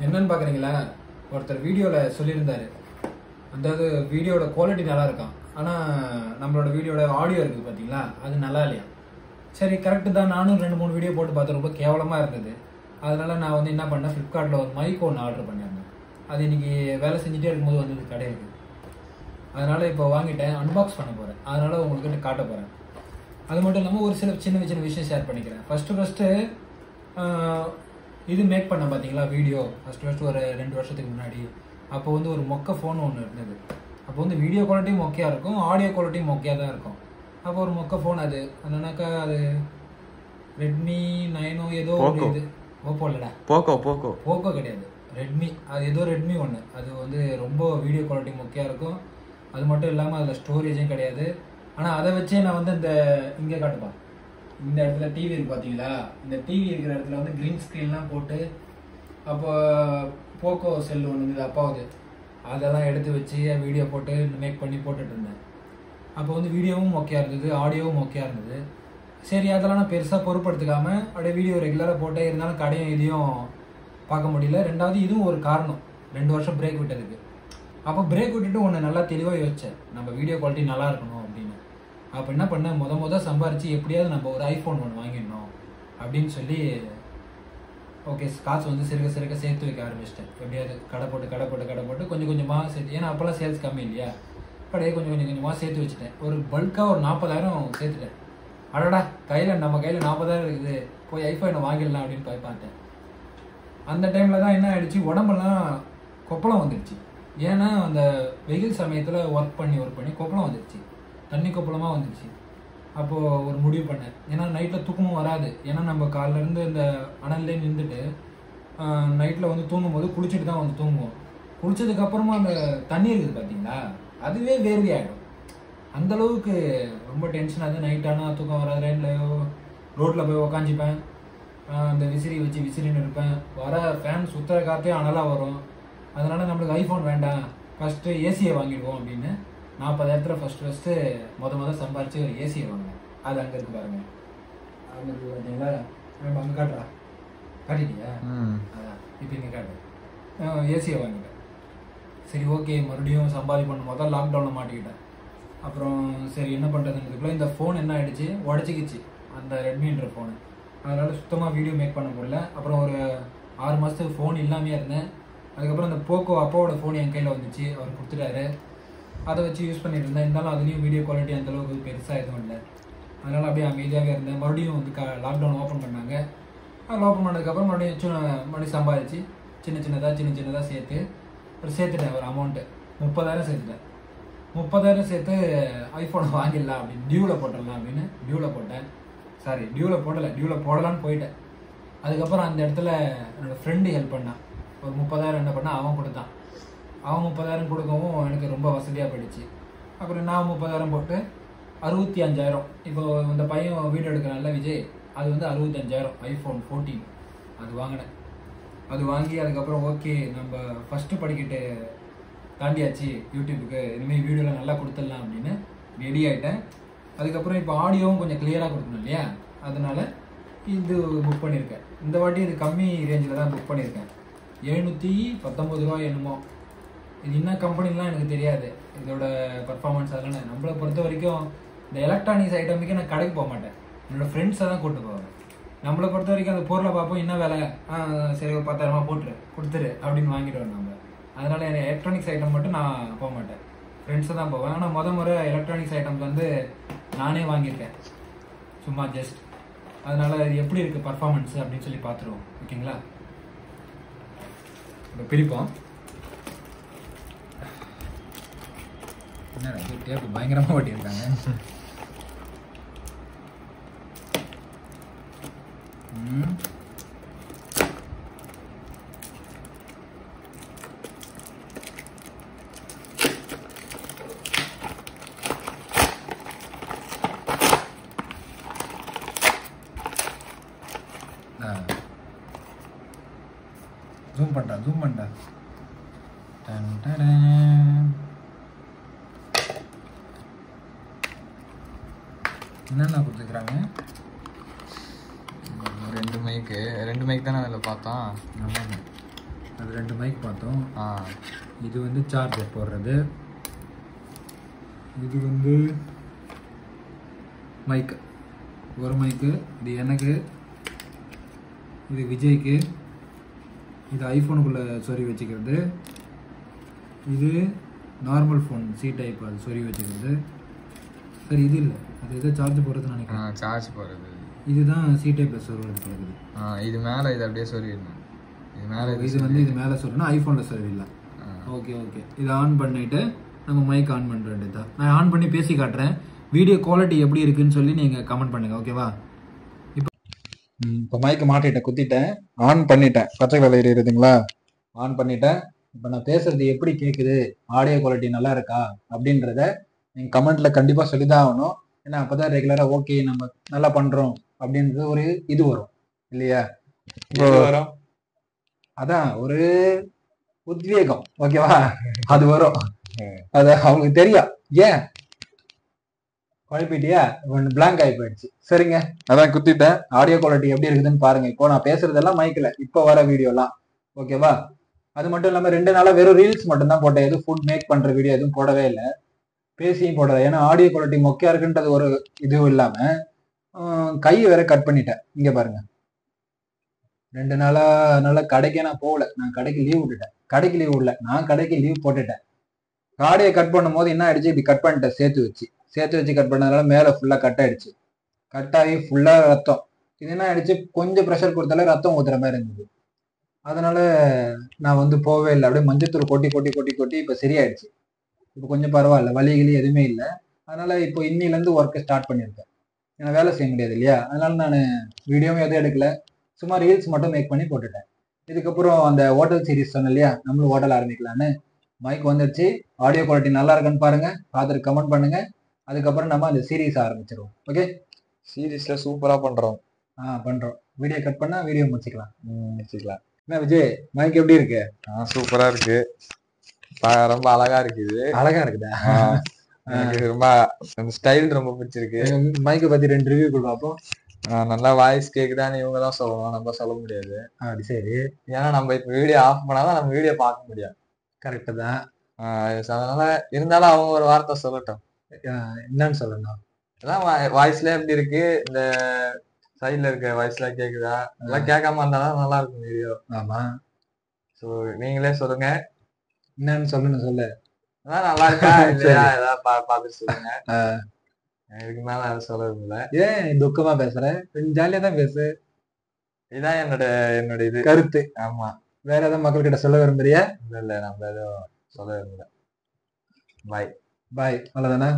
என்னன்னு பார்க்குறீங்களா, ஒருத்தர் வீடியோவில் சொல்லியிருந்தாரு, அதாவது வீடியோட குவாலிட்டி நல்லா இருக்கான், ஆனால் நம்மளோட வீடியோட ஆடியோ இருக்குது பார்த்தீங்களா, அது நல்லா இல்லையா. சரி கரெக்டு தான், நானும் 2-3 வீடியோ போட்டு பார்த்தேன், ரொம்ப கேவலமாக இருந்தது. அதனால நான் வந்து என்ன பண்ணேன், ஃப்ளிப்கார்ட்டில் ஒரு மைக் ஒன்று ஆர்டர் பண்ணியிருந்தேன். அது இன்னைக்கு வேலை செஞ்சுட்டே இருக்கும்போது வந்தது கடைக்கு. அதனால் இப்போ வாங்கிட்டேன், அன்பாக்ஸ் பண்ண போகிறேன். அதனால் உங்கள்கிட்ட காட்ட போகிறேன். அது மட்டும் இல்லாமல் ஒரு சில சின்ன சின்ன விஷயம் ஷேர் பண்ணிக்கிறேன். ஃபஸ்ட்டு இது மேக் பண்ண பார்த்தீங்களா வீடியோ, ஃபஸ்ட்டு ஒரு 2 வருஷத்துக்கு முன்னாடி. அப்போ வந்து ஒரு மொக்க ஃபோன் ஒன்று இருந்தது. அப்போ வந்து வீடியோ குவாலிட்டி மொக்கையாக இருக்கும், ஆடியோ குவாலிட்டி மொக்கையாக தான் இருக்கும். அப்போ ஒரு மொக்க ஃபோன் அது என்னன்னாக்கா, அது ரெட்மி 9 ஏதோ ஒரு இது, ஓப்போ இல்லைடா, போக்கோ கிடையாது, ரெட்மி. அது ஏதோ ரெட்மி ஒன்று. அது வந்து ரொம்ப வீடியோ குவாலிட்டி மொக்கையாக இருக்கும். அது மட்டும் இல்லாமல் அதில் ஸ்டோரேஜும் கிடையாது. ஆனால் அதை வச்சே நான் வந்து இந்த இங்கே காட்டுப்பா, இந்த இடத்துல டிவி இருக்கு பார்த்தீங்களா, இந்த டிவி இருக்கிற இடத்துல வந்து க்ரீன் ஸ்க்ரீன்லாம் போட்டு, அப்போ போக்கோ செல் ஒன்று இருந்தது அப்பாவது, அதெல்லாம் எடுத்து வச்சு வீடியோ போட்டு மேக் பண்ணி போட்டுட்டு இருந்தேன். அப்போ வந்து வீடியோவும் மொக்கையாக இருந்தது, ஆடியோவும் மொக்கையாக இருந்தது. சரி அதெல்லாம் நான் பெருசாக பொருட்படுத்திக்காமல் அப்படியே வீடியோ ரெகுலராக போட்டே இருந்தாலும் கடையும் இதையும் பார்க்க முடியல. ரெண்டாவது இதுவும் ஒரு காரணம், 2 வருஷம் பிரேக் விட்டதுக்கு. அப்போ பிரேக் விட்டுட்டு ஒன்று நல்லா தெளிவாக யோசித்தேன், நம்ம வீடியோ குவாலிட்டி நல்லா இருக்கணும் அப்படின்னு. அப்போ என்ன பண்ணேன், முத சம்பாரித்து எப்படியாவது நம்ம ஒரு ஐஃபோன் ஒன்று வாங்கிடணும் அப்படின்னு சொல்லி, ஓகே காசு வந்து சிறுக சேர்த்து வைக்க ஆரம்பிச்சிட்டேன். எப்படியாவது கடை போட்டு கொஞ்சம் கொஞ்சமாக சேர்த்து, ஏன்னா அப்போல்லாம் சேல்ஸ் கம்மி இல்லையா, கடையை கொஞ்சம் கொஞ்சமாக சேர்த்து வச்சுட்டேன். ஒரு பல்காக ஒரு 40,000 சேர்த்துட்டேன். அடடா நம்ம கையில் 40,000 இருக்குது, போய் ஐஃபோனை வாங்கிடலாம் அப்படின்னு போய் பார்த்தேன். அந்த டைமில் தான் என்ன ஆகிடுச்சு, உடம்பெல்லாம் கொப்பளம் வந்துடுச்சு. ஏன்னா அந்த வெயில் சமயத்தில் ஒர்க் பண்ணி கொப்பளம் வந்துடுச்சு, தண்ணி கொப்பளமாக வந்துடுச்சு. அப்போது ஒரு முடிவு பண்ணேன், ஏன்னா நைட்டில் தூக்கமும் வராது. ஏன்னா நம்ம காலிலேருந்து இந்த அனல்லே நின்றுட்டு நைட்டில் வந்து தூங்கும்போது குளிச்சுட்டு தான் வந்து தூங்குவோம். குளிச்சதுக்கப்புறமா அந்த தண்ணி இருக்குது பார்த்தீங்களா, அதுவே வேர்வை ஆகிடும். அந்தளவுக்கு ரொம்ப டென்ஷன் ஆகுது. நைட்டானால் தூக்கம் வராது. ரோட்டில் போய் உக்காஞ்சிப்பேன், அந்த விசிறி வச்சு விசிறின்னு இருப்பேன். வர ஃபேன் சுற்றுற காற்றே அனலாக வரும். அதனால் நம்மளுக்கு ஐஃபோன் வேண்டாம், ஃபஸ்ட்டு ஏசியை வாங்கிடுவோம் அப்படின்னு 40,000 ஃபஸ்ட்டு முத சம்பாரிச்சு ஒரு ஏசியை வாங்கினேன். அது அங்கே இருக்கு பாருங்க, அங்கே இருக்கு பார்த்தீங்களா, நம்ம அங்கே காட்டுறா, காட்டிட்டியா, அதான் இப்போ இங்கே காட்டு. ஏசியை வாங்கிட்டேன். சரி ஓகே, மறுபடியும் சம்பாதிப்பணும். முதல் லாக்டவுனில் மாட்டிக்கிட்டேன். அப்புறம் சரி என்ன பண்ணுறதுன்றதுக்குள்ள இந்த ஃபோன் என்ன ஆகிடுச்சு, உடச்சிக்கிச்சு அந்த ரெட்மின்ற ஃபோனு. அதனால் சுத்தமாக வீடியோ மேக் பண்ண முடியல. அப்புறம் ஒரு 6 மாதத்துக்கு ஃபோன் இல்லாமே இருந்தேன். அதுக்கப்புறம் அந்த போக்கோ அப்பாவோட ஃபோன் என் கையில் வந்துச்சு, அவர் கொடுத்துட்டாரு. அதை வச்சு யூஸ் பண்ணிட்டு இருந்தேன். இருந்தாலும் அதுலேயும் வீடியோ குவாலிட்டி அந்தளவுக்கு பெருசாக எதுவும் இல்லை. அதனால் அப்படியே அமைதியாகவே இருந்தேன். மறுபடியும் வந்து லாக்டவுன் ஓப்பன் பண்ணாங்க. அதில் ஓப்பன் பண்ணதுக்கப்புறம் மறுபடியும் சம்பாதிச்சு சின்னதாக சேர்த்துட்டேன். ஒரு அமௌண்ட்டு 30,000 சேர்த்துட்டேன். 30,000 சேர்த்து ஐஃபோனை வாங்கிடலாம் அப்படின்னு, டியூவில் போட்டுடலாம் அப்படின்னு டியூவில் போட்டேன். சாரி டியூவில் போடலான்னு போயிட்டேன். அதுக்கப்புறம் அந்த இடத்துல என்னோடய ஃப்ரெண்டு ஹெல்ப் பண்ணான். ஒரு 30,000 என்ன பண்ணால் அவன் கொடுத்தான். அவன் 30,000 கொடுக்கவும் எனக்கு ரொம்ப வசதியாக போயிடுச்சு. அப்புறம் நான் 30,000 போட்டு 65,000. இப்போ இந்த பையன் வீடியோ எடுக்கிறான்ல விஜய், அது வந்து 65,000 ஐஃபோன் 14 அது வாங்கினேன். அது வாங்கி அதுக்கப்புறம் ஓகே நம்ம ஃபஸ்ட்டு படிக்கிட்டு தாண்டியாச்சு, யூடியூபுக்கு இனிமேல் வீடியோவில் நல்லா கொடுத்துடலாம் அப்படின்னு ரெடி ஆகிட்டேன். அதுக்கப்புறம் இப்போ ஆடியோவும் கொஞ்சம் கிளியராக கொடுக்கணும் இல்லையா, அதனால இது புக் பண்ணியிருக்கேன். இந்த வாட்டி இது கம்மி ரேஞ்சில் தான் புக் பண்ணியிருக்கேன், 719 ரூபா என்னமோ. இது என்ன கம்பெனிலாம் எனக்கு தெரியாது, இதோட பர்ஃபார்மன்ஸ் அதெல்லாம். நம்மளை பொறுத்த வரைக்கும் இந்த எலக்ட்ரானிக்ஸ் ஐட்டமுக்கு நான் கடைக்கு போக மாட்டேன், என்னோடய ஃப்ரெண்ட்ஸை தான் கூப்பிட்டு போவேன். நம்மளை பொறுத்த வரைக்கும் அந்த பொருளை பார்ப்போம், என்ன வேலை, சரி ஒரு 10,000 கொடுத்துரு அப்படின்னு வாங்கிடுவோம் நம்ம. அதனால் எலக்ட்ரானிக்ஸ் ஐட்டம் மட்டும் நான் போக மாட்டேன், ஃப்ரெண்ட்ஸை தான் போவேன். ஆனால் முறை எலக்ட்ரானிக்ஸ் ஐட்டம்ஸ் வந்து நானே வாங்கியிருக்கேன் சும்மா ஜஸ்ட். அதனால் இது எப்படி இருக்குது பர்ஃபார்மன்ஸு அப்படின்னு சொல்லி பார்த்துருவோம். ஓகேங்களா, இப்போ பிரிப்போம். என்ன டேப்பு பயங்கரமாக ஓட்டியிருக்காங்க. ஜூம் பண்ணா என்னென்ன கொடுத்துருக்குறாங்க, 2 மைக் தானே அதில் பார்த்தோம். அது 2 மைக் பார்த்தோம். இது வந்து சார்ஜர் போடுறது, இது வந்து மைக்கு, ஒரு மைக்கு. இது எனக்கு, இது விஜய்க்கு, இது ஐஃபோனுக்குள்ளே சொறி வச்சுக்கிறது, இது நார்மல் ஃபோன் சி டைப் அது சொறி வச்சுக்கிறது. சரி இது இல்லை, அது எதோ சார்ஜ் போடுறதுன்னு நினைக்கிறேன். சார்ஜ் போடுறது இதுதான் சி டைப்பில் சொருவது கிடக்குது. இது மேலே இது அப்படியே சொருவிடணும். இது மேலே இது வந்து இது மேலே சொருனா ஐஃபோனில் சொருவிடலாம். ஓகே ஓகே, இதை ஆன் பண்ணிவிட்டு நம்ம மைக் ஆன் பண்ணுற வேண்டியதான். நான் ஆன் பண்ணி பேசி காட்டுறேன். வீடியோ குவாலிட்டி எப்படி இருக்குன்னு சொல்லி நீங்கள் கமெண்ட் பண்ணுங்கள், ஓகேவா? இப்போ மைக்கு மாட்டிட்டேன், குத்திட்டேன், ஆன் பண்ணிட்டேன். பச்சை கலர் எரியுதுங்களா? ஆன் பண்ணிட்டேன். இப்போ நான் பேசுறது எப்படி கேட்குது, ஆடியோ குவாலிட்டி நல்லா இருக்கா அப்படின்றத நீங்கள் கமெண்ட்டில் கண்டிப்பாக சொல்லி தான் ஆகணும். ஏன்னா அப்போ தான் ரெகுலராக ஓகே நம்ம நல்லா பண்ணுறோம் அப்படின்றது ஒரு இது வரும் இல்லையா? இப்போ வரும், அதான் ஒரு உத்வேகம், ஓகேவா? அது வரும். அது அவங்களுக்கு தெரியும். ஏன் குழப்பிட்டியா? பிளாங்க் ஆகி போயிடுச்சு. சரிங்க, அதான் குத்திட்டேன். ஆடியோ குவாலிட்டி எப்படி இருக்குதுன்னு பாருங்க. இப்போ நான் பேசுறதெல்லாம் மைக்கில், இப்போ வர வீடியோலாம், ஓகேவா? அது மட்டும் இல்லாமல் 2 நாளாக வெறும் ரீல்ஸ் மட்டும்தான் போட்டேன். எதுவும் ஃபுட் மேக் பண்ணுற வீடியோ எதுவும் போடவே இல்லை, பேசியும் போடலை. ஏன்னா ஆடியோ குவாலிட்டி மொக்கையா இருக்குன்றது ஒரு இதுவும் இல்லாமல் கையை வேற கட் பண்ணிட்டேன். இங்கே பாருங்க, 2 நாளா அதனால கடைக்கே நான் போகல. நான் கடைக்கு லீவ் விட்டுட்டேன். கடைக்கு லீவ் விடல, நான் கடைக்கு லீவ் போட்டுட்டேன். ஆடியோ கட் பண்ணும் போது என்ன ஆயிடுச்சு, இப்படி கட் பண்ணிட்டேன். சேர்த்து வச்சு கட் பண்ணதுனால மேலே ஃபுல்லாக கட் ஆயிடுச்சு. கட் ஆகி ஃபுல்லாக ரத்தம். இது என்ன ஆயிடுச்சு, கொஞ்சம் ப்ரெஷர் கொடுத்தாலே ரத்தம் ஊத்துற மாதிரி இருந்தது. அதனால நான் வந்து போகவே இல்லை. அப்படியே மஞ்சத்தூள் கொட்டி கொட்டி கொட்டி கொட்டி இப்போ சரியாயிடுச்சு. இப்போ கொஞ்சம் பரவாயில்ல, வலிகளி எதுவுமே இல்லை. அதனால இப்போ இன்னிலேருந்து ஒர்க்கை ஸ்டார்ட் பண்ணியிருக்கேன். ஏன்னா வேலை செய்ய முடியாது இல்லையா? அதனால நான் வீடியோவும் எதுவும் எடுக்கல, சும்மா ரீல்ஸ் மட்டும் மேக் பண்ணி போட்டுட்டேன். இதுக்கப்புறம் அந்த ஹோட்டல் சீரிஸ் சொன்னேன் இல்லையா, நம்மளும் ஹோட்டல் ஆரம்பிக்கலான்னு. மைக் வந்துடுச்சு. ஆடியோ குவாலிட்டி நல்லா இருக்குன்னு பாருங்க, பார்த்துட்டு கமெண்ட் பண்ணுங்க. அதுக்கப்புறம் நம்ம அந்த சீரீஸ் ஆரம்பிச்சிருவோம். ஓகே, சீரீஸ்ல சூப்பரா பண்றோம். பண்றோம். வீடியோ கட் பண்ணா வீடியோ முடிச்சுக்கலாம். என்ன விஜய், மைக் எப்படி இருக்கு? சூப்பரா இருக்கு, ரொம்ப அழகா இருக்குது. அழகா இருக்குதா? எனக்கு ரொம்ப ஸ்டைல் ரொம்ப பிடிச்சிருக்கு. மைக்கை பத்தி 2 ரிவ்யூ கொடுப்போம். நல்லா வாய்ஸ் கேக்குதான்னு இவங்க தான் சொல்லணும், நம்ம சொல்ல முடியாது. அப்படி சரி, ஏன்னா நம்ம இப்ப வீடியோ ஆஃப் பண்ணாதான் நம்ம வீடியோ பார்க்க முடியாது. கரெக்டு தான். அதனால இருந்தாலும் அவங்க ஒரு வார்த்தை சொல்லட்டும். என்னன்னு சொல்லணும்? அதான் வாய்ஸ்ல எப்படி இருக்கு, இந்த சைட்ல இருக்க வாய்ஸ்ல கேக்குதா, அதெல்லாம் கேட்காம இருந்தாதான் நல்லா இருக்கும் வீடியோ. ஆமா, சோ நீங்களே சொல்லுங்க, என்னன்னு சொல்லணும். சொல்லு, அதான் நல்லா இருக்கா இல்லையா, ஏதாவது பார்த்துட்டு சொல்லுங்க. இதுக்கு மேல அதை சொல்றது இல்ல. ஏன் துக்கமா பேசுற? கொஞ்சம் ஜாலியா தான் பேசு. இதான் என்னோட இது கருத்து. ஆமா, வேற ஏதாவது மக்கள் கிட்ட சொல்ல விரும்புறியா? இல்ல நம்ம எதுவும் சொல்ல விரும்பல. பாய் பாய், அவ்வளவுதானே?